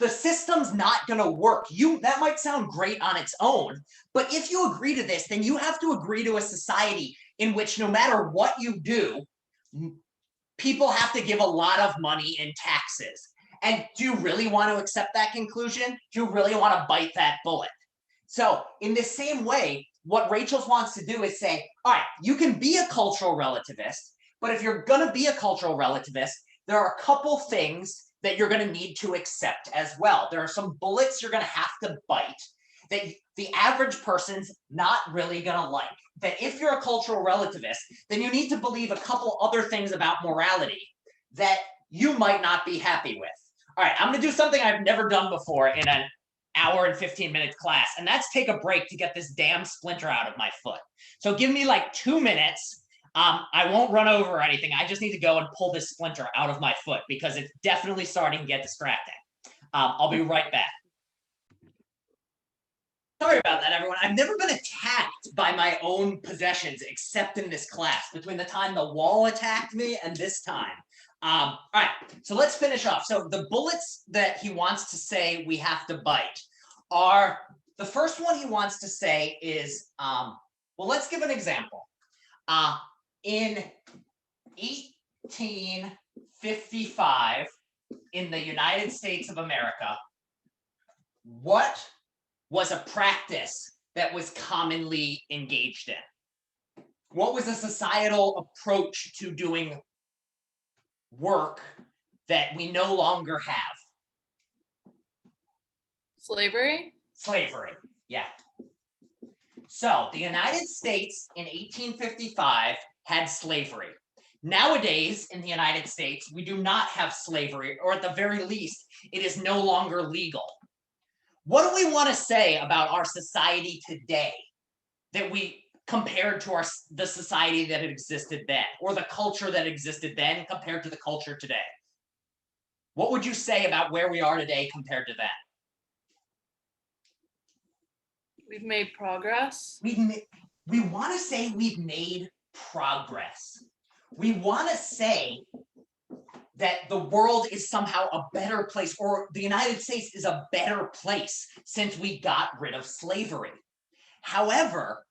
Speaker 1: The system's not going to work. That might sound great on its own, but if you agree to this, then you have to agree to a society in which no matter what you do, people have to give a lot of money in taxes. And do you really want to accept that conclusion? Do you really want to bite that bullet? So in the same way, what Rachel wants to do is say, all right, you can be a cultural relativist, but if you're going to be a cultural relativist, there are a couple things that you're going to need to accept as well. There are some bullets you're going to have to bite that the average person's not really going to like. That if you're a cultural relativist, then you need to believe a couple other things about morality that you might not be happy with. All right, I'm going to do something I've never done before in an hour and 15-minute class, and that's take a break to get this damn splinter out of my foot. So give me like 2 minutes. I won't run over or anything. I just need to go and pull this splinter out of my foot because it's definitely starting to get distracting. I'll be right back. Sorry about that, everyone. I've never been attacked by my own possessions except in this class, between the time the wall attacked me and this time. All right, so let's finish off. So the bullets that he wants to say we have to bite are, the first one he wants to say is, well, let's give an example. In 1855, in the United States of America, what was a practice that was commonly engaged in? What was a societal approach to doing work that we no longer have?
Speaker 3: Slavery?
Speaker 1: Slavery, yeah. So the United States in 1855 had slavery. Nowadays in the United States, we do not have slavery, or at the very least, it is no longer legal. What do we want to say about our society today that we compared to the society that existed then, or the culture that existed then compared to the culture today? What would you say about where we are today compared to then?
Speaker 3: We've made progress.
Speaker 1: We want to say we've made progress. We want to say that the world is somehow a better place, or the United States is a better place since we got rid of slavery. However,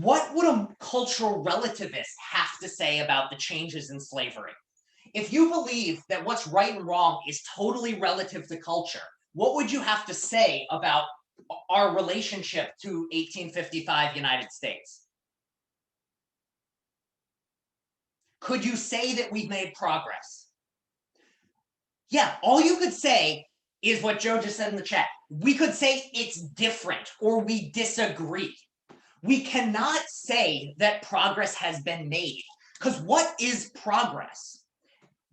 Speaker 1: what would a cultural relativist have to say about the changes in slavery? If you believe that what's right and wrong is totally relative to culture, what would you have to say about our relationship to 1855 United States? Could you say that we've made progress? Yeah, all you could say is what Joe just said in the chat. We could say it's different or we disagree. We cannot say that progress has been made, because what is progress?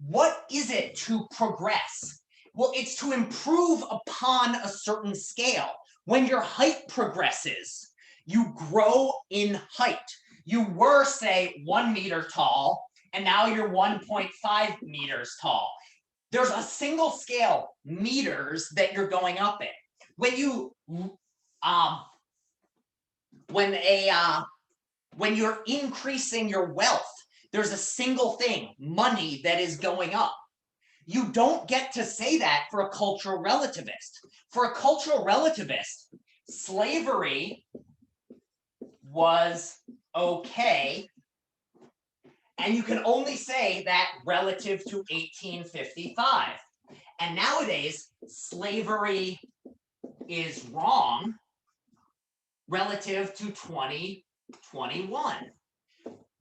Speaker 1: What is it to progress? Well, it's to improve upon a certain scale. When your height progresses, you grow in height. You were, say, 1 meter tall, and now you're 1.5 meters tall. There's a single scale, meters, that you're going up in. When you're increasing your wealth, there's a single thing, money, that is going up. You don't get to say that for a cultural relativist. For a cultural relativist, slavery was okay, and you can only say that relative to 1855. And nowadays, slavery is wrong relative to 2021.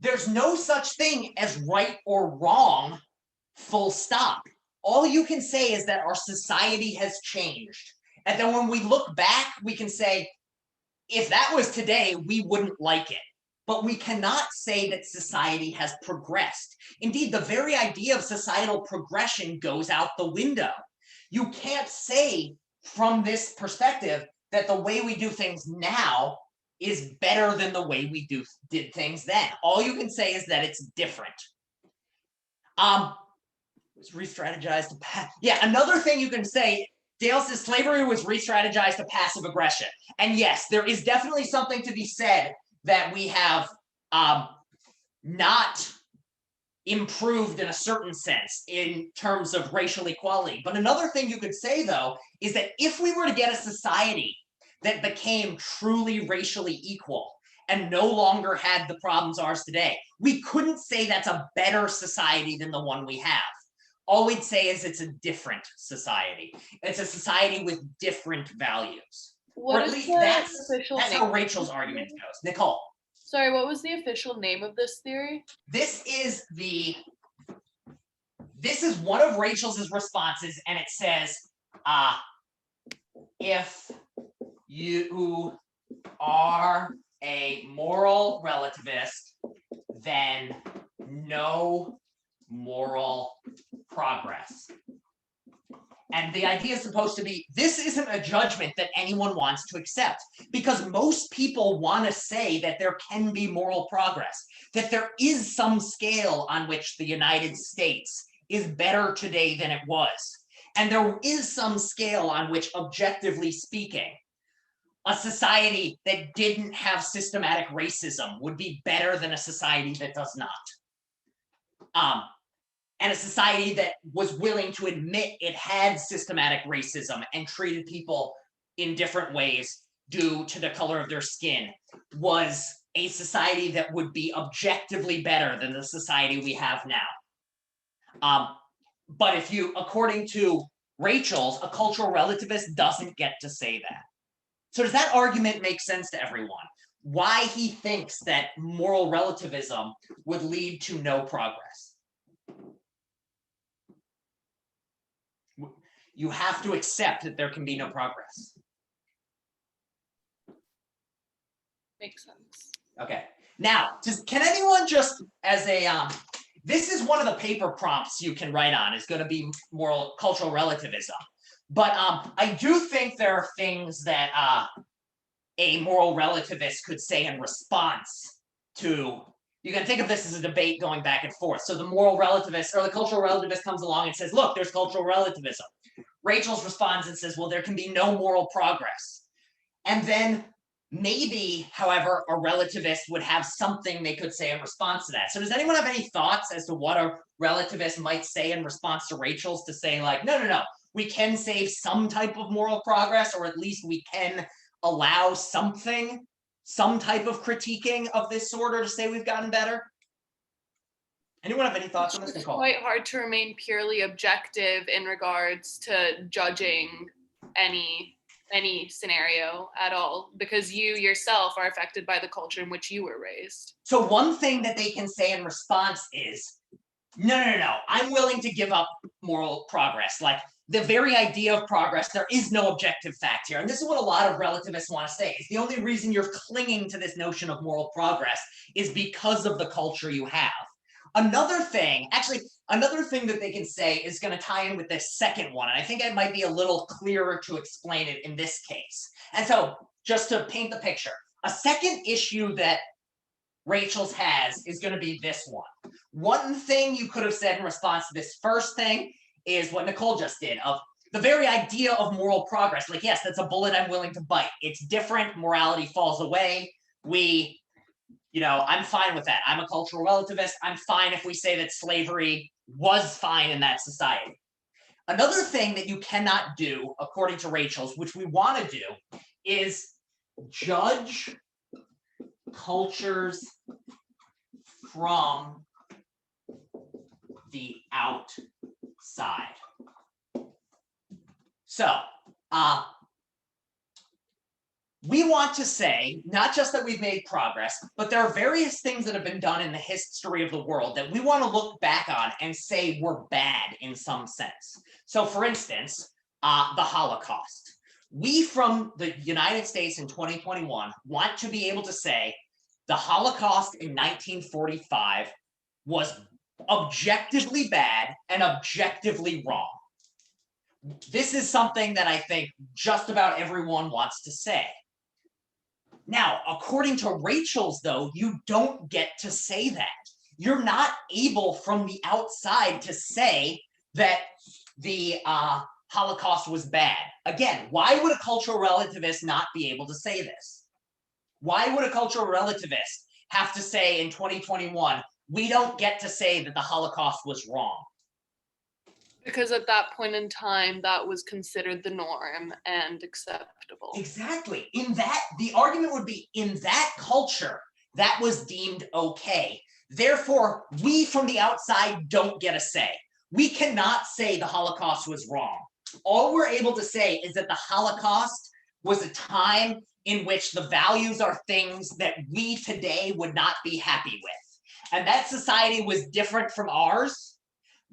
Speaker 1: there's no such thing as right or wrong, full stop. All you can say is that our society has changed. And then when we look back, we can say, if that was today, we wouldn't like it. But we cannot say that society has progressed. Indeed, the very idea of societal progression goes out the window. You can't say from this perspective that the way we do things now is better than the way we did things then. All you can say is that it's different. It was re-strategized to yeah, another thing you can say, Dale says slavery was re-strategized to passive aggression. And yes, there is definitely something to be said that we have not improved in a certain sense in terms of racial equality. But another thing you could say, though, is that if we were to get a society that became truly racially equal and no longer had the problems ours today, we couldn't say that's a better society than the one we have. All we'd say is it's a different society. It's a society with different values.
Speaker 3: What
Speaker 1: or at
Speaker 3: is
Speaker 1: least
Speaker 3: the
Speaker 1: that's
Speaker 3: official
Speaker 1: how
Speaker 3: name?
Speaker 1: Rachel's argument goes. Nicole.
Speaker 3: Sorry, what was the official name of this theory?
Speaker 1: This is one of Rachel's responses, and it says, if you are a moral relativist, then no moral progress. And the idea is supposed to be, this isn't a judgment that anyone wants to accept, because most people want to say that there can be moral progress, that there is some scale on which the United States is better today than it was. And there is some scale on which, objectively speaking, a society that didn't have systematic racism would be better than a society that does not. And a society that was willing to admit it had systematic racism and treated people in different ways due to the color of their skin was a society that would be objectively better than the society we have now. But if you, according to Rachel's, a cultural relativist doesn't get to say that. So does that argument make sense to everyone? Why he thinks that moral relativism would lead to no progress? You have to accept that there can be no progress.
Speaker 3: Makes sense.
Speaker 1: Okay. Now, can anyone just, as a, this is one of the paper prompts you can write on, is going to be moral cultural relativism. But I do think there are things that a moral relativist could say in response to, you can think of this as a debate going back and forth. So the moral relativist or the cultural relativist comes along and says, look, there's cultural relativism. Rachel's responds and says, well, there can be no moral progress. And then maybe, however, a relativist would have something they could say in response to that. So does anyone have any thoughts as to what a relativist might say in response to Rachel's, to say like, no, we can say some type of moral progress, or at least we can allow something, some type of critiquing of this sort, or to say we've gotten better? Anyone have any thoughts on this,
Speaker 3: It's
Speaker 1: Nicole?
Speaker 3: quite hard to remain purely objective in regards to judging any scenario at all, because you yourself are affected by the culture in which you were raised.
Speaker 1: So one thing that they can say in response is, no, I'm willing to give up moral progress. Like, the very idea of progress, there is no objective fact here. And this is what a lot of relativists want to say. Is the only reason you're clinging to this notion of moral progress is because of the culture you have. Another thing that they can say is going to tie in with this second one, and I think it might be a little clearer to explain it in this case. And so, just to paint the picture, a second issue that Rachel's has is going to be this one. One thing you could have said in response to this first thing is what Nicole just did, of the very idea of moral progress. Like, yes, that's a bullet I'm willing to bite. It's different. Morality falls away. I'm fine with that. I'm a cultural relativist. I'm fine if we say that slavery was fine in that society. Another thing that you cannot do, according to Rachel's, which we want to do, is judge cultures from the outside. So, we we want to say not just that we've made progress, but there are various things that have been done in the history of the world that we want to look back on and say were bad in some sense. So for instance, the Holocaust. We from the United States in 2021 want to be able to say the Holocaust in 1945 was objectively bad and objectively wrong. This is something that I think just about everyone wants to say. Now, according to Rachel's, though, you don't get to say that. You're not able from the outside to say that the Holocaust was bad. Again, why would a cultural relativist not be able to say this? Why would a cultural relativist have to say in 2021, we don't get to say that the Holocaust was wrong?
Speaker 3: Because at that point in time, that was considered the norm and acceptable.
Speaker 1: Exactly. In that, the argument would be in that culture, that was deemed okay. Therefore, we from the outside don't get a say. We cannot say the Holocaust was wrong. All we're able to say is that the Holocaust was a time in which the values are things that we today would not be happy with. And that society was different from ours.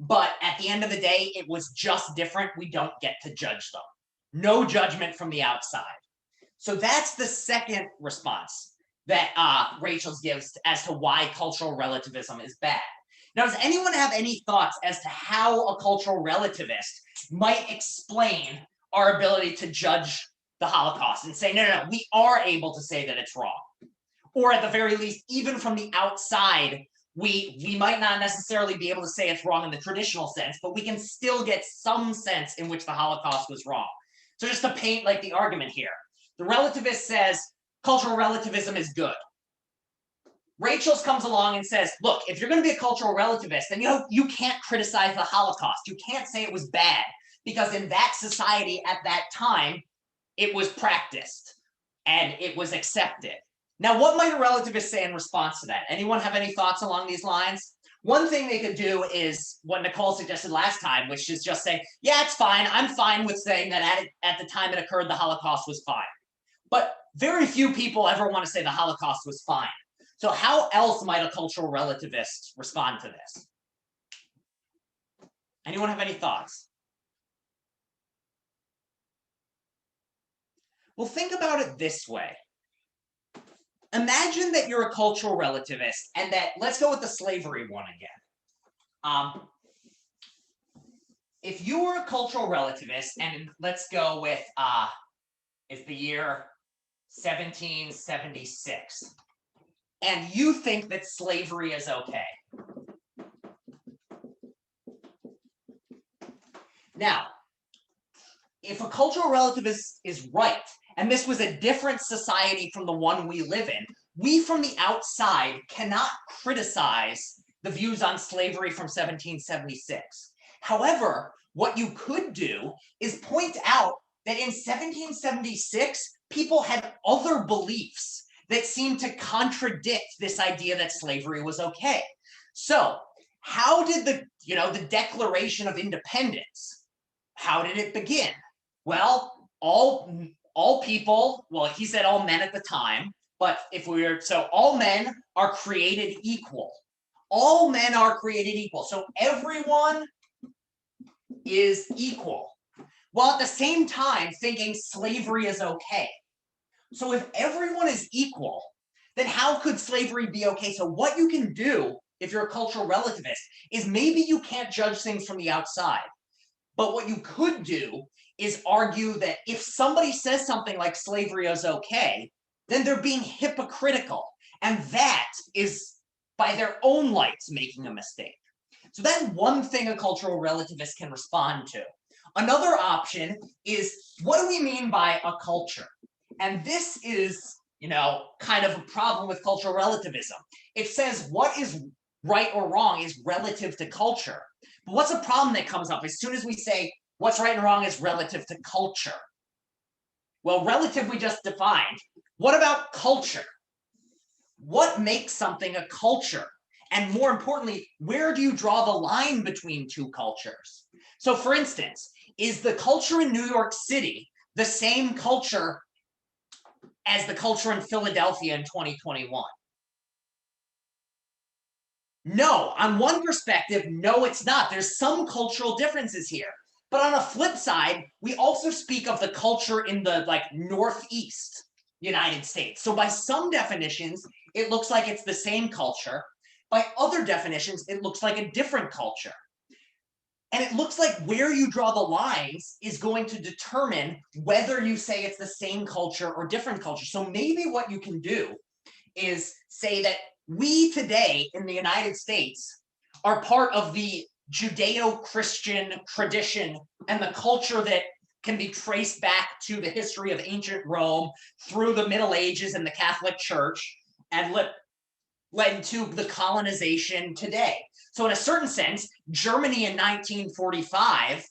Speaker 1: But at the end of the day, it was just different. We don't get to judge them. No judgment from the outside. So that's the second response that Rachel gives as to why cultural relativism is bad. Now, does anyone have any thoughts as to how a cultural relativist might explain our ability to judge the Holocaust and say, no, we are able to say that it's wrong? Or at the very least, even from the outside, we might not necessarily be able to say it's wrong in the traditional sense, but we can still get some sense in which the Holocaust was wrong. So just to paint like the argument here, the relativist says cultural relativism is good. Rachel's comes along and says, look, if you're going to be a cultural relativist, then you can't criticize the Holocaust. You can't say it was bad because in that society at that time, it was practiced and it was accepted. Now, what might a relativist say in response to that? Anyone have any thoughts along these lines? One thing they could do is what Nicole suggested last time, which is just say, yeah, it's fine. I'm fine with saying that at the time it occurred, the Holocaust was fine. But very few people ever want to say the Holocaust was fine. So how else might a cultural relativist respond to this? Anyone have any thoughts? Well, think about it this way. Imagine that you're a cultural relativist and that, let's go with the slavery one again. If you were a cultural relativist, and let's go with, it's the year 1776, and you think that slavery is okay. Now, if a cultural relativist is right, and this was a different society from the one we live in, we from the outside cannot criticize the views on slavery from 1776. However, what you could do is point out that in 1776, people had other beliefs that seemed to contradict this idea that slavery was okay. So how did the Declaration of Independence, how did it begin? Well, all people, well, he said all men at the time, but so all men are created equal. All men are created equal. So everyone is equal. While at the same time thinking slavery is okay. So if everyone is equal, then how could slavery be okay? So what you can do if you're a cultural relativist is maybe you can't judge things from the outside. But what you could do is argue that if somebody says something like slavery is okay, then they're being hypocritical. And that is, by their own lights, making a mistake. So that's one thing a cultural relativist can respond to. Another option is, what do we mean by a culture? And this is, kind of a problem with cultural relativism. It says what is right or wrong is relative to culture. But what's a problem that comes up as soon as we say what's right and wrong is relative to culture? Well, relative we just defined. What about culture? What makes something a culture? And more importantly, where do you draw the line between two cultures? So for instance, is the culture in New York City the same culture as the culture in Philadelphia in 2021? No, on one perspective, no, it's not. There's some cultural differences here. But on a flip side, we also speak of the culture in the like Northeast United States. So by some definitions, it looks like it's the same culture. By other definitions, it looks like a different culture. And it looks like where you draw the lines is going to determine whether you say it's the same culture or different culture. So maybe what you can do is say that we today in the United States are part of the Judeo-Christian tradition and the culture that can be traced back to the history of ancient Rome through the Middle Ages and the Catholic Church and led to the colonization today. So in a certain sense, Germany in 1945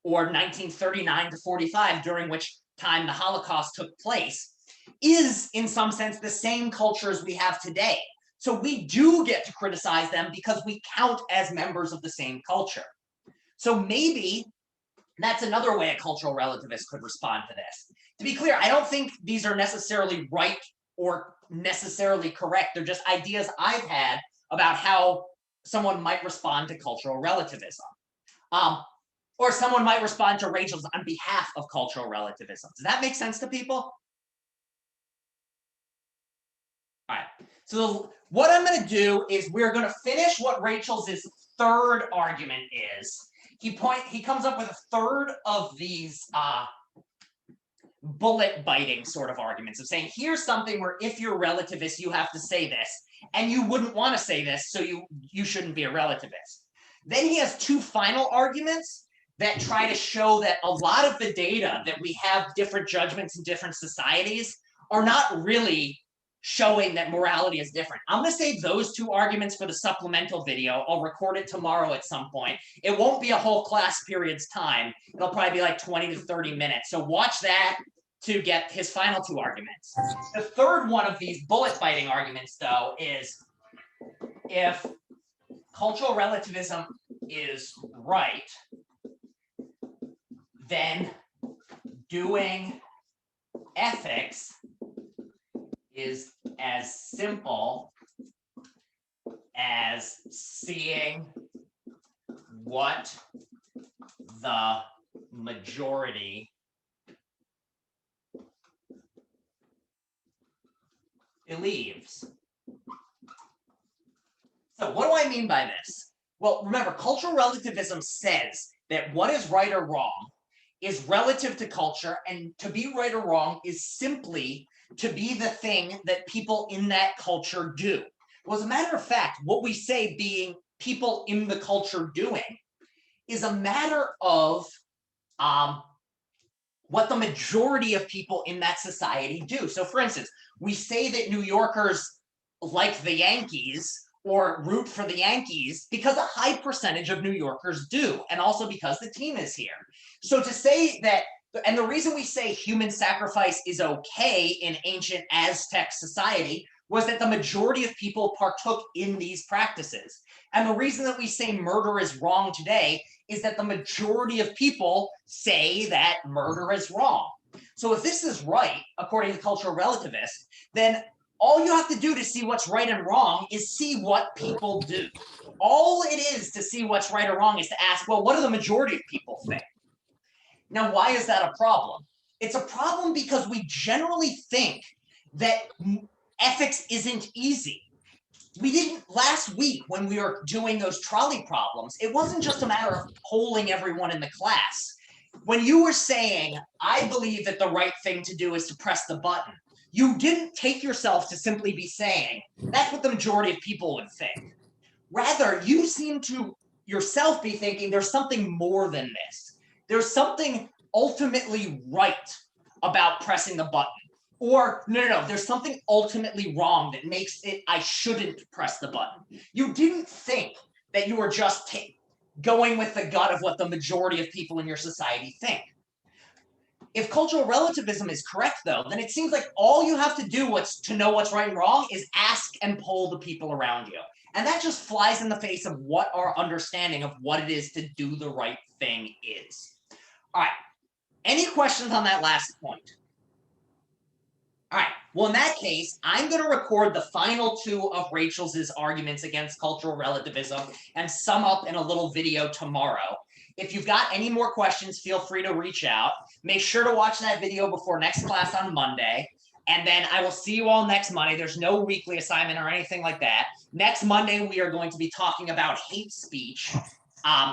Speaker 1: or 1939 to 45, during which time the Holocaust took place, is in some sense the same culture as we have today. So we do get to criticize them because we count as members of the same culture. So maybe that's another way a cultural relativist could respond to this. To be clear, I don't think these are necessarily right or necessarily correct. They're just ideas I've had about how someone might respond to cultural relativism. Or someone might respond to Rachel's on behalf of cultural relativism. Does that make sense to people? All right. So what I'm going to do is we're going to finish what Rachel's third argument is. He comes up with a third of these bullet biting sort of arguments of saying, here's something where if you're relativist, you have to say this, and you wouldn't want to say this, so you shouldn't be a relativist. Then he has two final arguments that try to show that a lot of the data that we have different judgments in different societies are not really showing that morality is different. I'm going to save those two arguments for the supplemental video. I'll record it tomorrow at some point. It won't be a whole class period's time. It'll probably be like 20 to 30 minutes. So watch that to get his final two arguments. The third one of these bullet biting arguments, though, is if cultural relativism is right, then doing ethics is as simple as seeing what the majority believes. So what do I mean by this? Well, remember, cultural relativism says that what is right or wrong is relative to culture, and to be right or wrong is simply to be the thing that people in that culture do. Well, as a matter of fact, what we say being people in the culture doing is a matter of what the majority of people in that society do. So for instance, we say that New Yorkers like the Yankees or root for the Yankees because a high percentage of New Yorkers do, and also because the team is here. So to say that, and the reason we say human sacrifice is okay in ancient Aztec society was that the majority of people partook in these practices. And the reason that we say murder is wrong today is that the majority of people say that murder is wrong. So if this is right, according to cultural relativists, then all you have to do to see what's right and wrong is see what people do. All it is to see what's right or wrong is to ask, well, what do the majority of people think? Now, why is that a problem? It's a problem because we generally think that ethics isn't easy. We didn't, last week when we were doing those trolley problems, it wasn't just a matter of polling everyone in the class. When you were saying, I believe that the right thing to do is to press the button, you didn't take yourself to simply be saying, that's what the majority of people would think. Rather, you seem to yourself be thinking there's something more than this. There's something ultimately right about pressing the button. Or, no, there's something ultimately wrong that makes it I shouldn't press the button. You didn't think that you were just going with the gut of what the majority of people in your society think. If cultural relativism is correct, though, then it seems like all you have to do to know what's right and wrong is ask and poll the people around you. And that just flies in the face of what our understanding of what it is to do the right thing is. All right. Any questions on that last point? All right. Well, in that case, I'm going to record the final two of Rachel's arguments against cultural relativism and sum up in a little video tomorrow. If you've got any more questions, feel free to reach out. Make sure to watch that video before next class on Monday. And then I will see you all next Monday. There's no weekly assignment or anything like that. Next Monday, we are going to be talking about hate speech.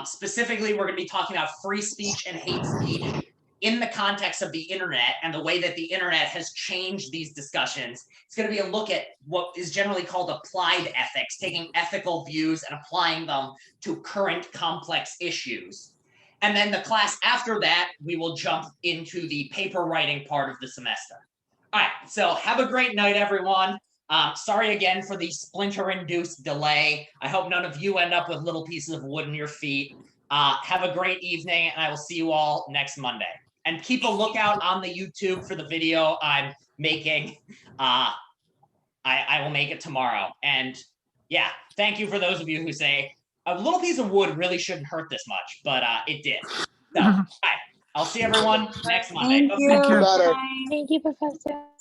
Speaker 1: Specifically, we're going to be talking about free speech and hate speech in the context of the internet and the way that the internet has changed these discussions. It's going to be a look at what is generally called applied ethics, taking ethical views and applying them to current complex issues. And then the class after that, we will jump into the paper writing part of the semester. All right, so have a great night, everyone. Sorry again for the splinter-induced delay. I hope none of you end up with little pieces of wood in your feet. Have a great evening, and I will see you all next Monday. And keep a lookout on the YouTube for the video I'm making. I will make it tomorrow. And yeah, thank you for those of you who say a little piece of wood really shouldn't hurt this much, but it did. So, all right, I'll see everyone next Monday.
Speaker 10: Thank you.
Speaker 4: Thank you, Professor.